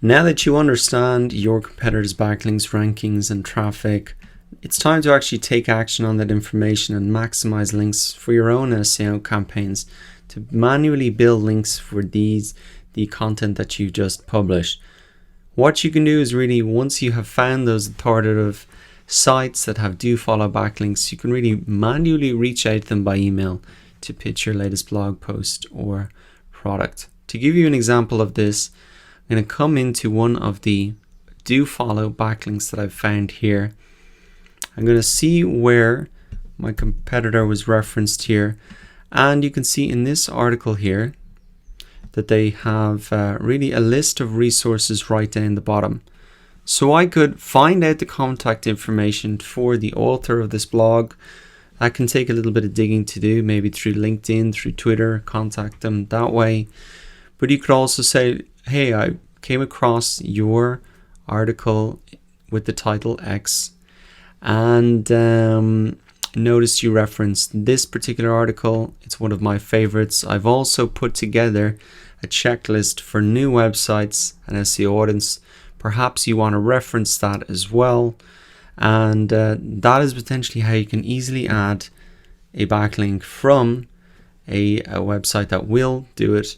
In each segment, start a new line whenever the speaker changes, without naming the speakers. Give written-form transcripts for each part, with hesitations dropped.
Now that you understand your competitors' backlinks, rankings, and traffic, it's time to actually take action on that information and maximize links for your own SEO campaigns to manually build links for the content that you just published. What you can do is really, once you have found those authoritative sites that do follow backlinks, you can really manually reach out to them by email to pitch your latest blog post or product. To give you an example of this, I'm going to come into one of the do follow backlinks that I've found here. I'm going to see where my competitor was referenced here, and you can see in this article here that they have really a list of resources right down the bottom. So I could find out the contact information for the author of this blog. That can take a little bit of digging to do, maybe through LinkedIn, through Twitter, contact them that way. But you could also say, hey, I came across your article with the title X and noticed you referenced this particular article. It's one of my favorites. I've also put together a checklist for new websites and SEO audits. Perhaps you want to reference that as well. And that is potentially how you can easily add a backlink from a website that will do it.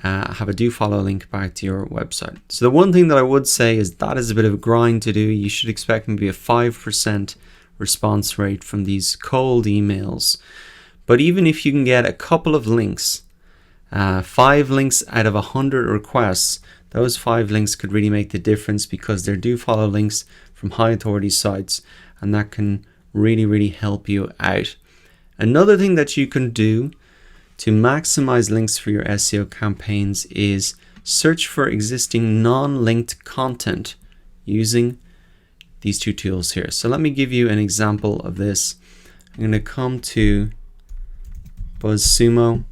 Have a do follow link back to your website. So the one thing that I would say is that is a bit of a grind to do. You should expect maybe a 5% response rate from these cold emails. But even if you can get a couple of links, 5 links out of 100 requests, those 5 links could really make the difference because they're do follow links from high authority sites, and that can really help you out. Another thing that you can do to maximize links for your SEO campaigns is search for existing non-linked content using these two tools here. So let me give you an example of this. I'm going to come to BuzzSumo.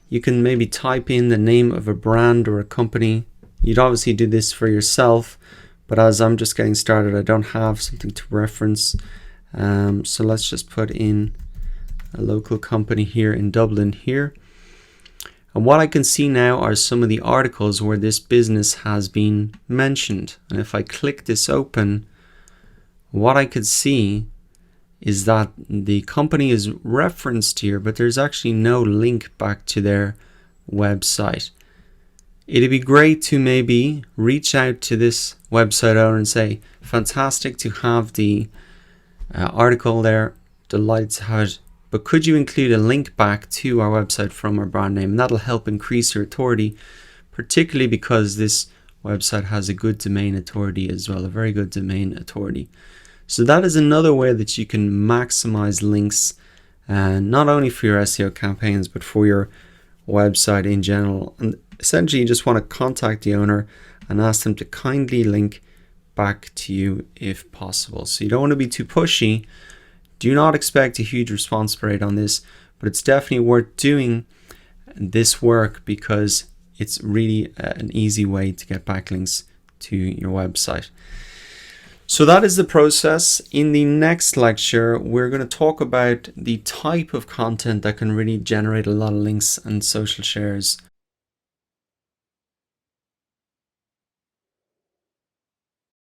You can maybe type in the name of a brand or a company. You'd obviously do this for yourself, but as I'm just getting started, I don't have something to reference. So let's just put in a local company here in Dublin here. And what I can see now are some of the articles where this business has been mentioned. And if I click this open, what I could see is that the company is referenced here, but there's actually no link back to their website. It'd be great to maybe reach out to this website owner and say, fantastic to have the article there, delighted to have it, but could you include a link back to our website from our brand name? And that'll help increase your authority, particularly because this website has a good domain authority as well, a very good domain authority. So that is another way that you can maximize links, not only for your SEO campaigns, but for your website in general. And essentially, you just want to contact the owner and ask them to kindly link back to you if possible. So you don't want to be too pushy. Do not expect a huge response rate on this, but it's definitely worth doing this work because it's really an easy way to get backlinks to your website. So that is the process. In the next lecture, we're going to talk about the type of content that can really generate a lot of links and social shares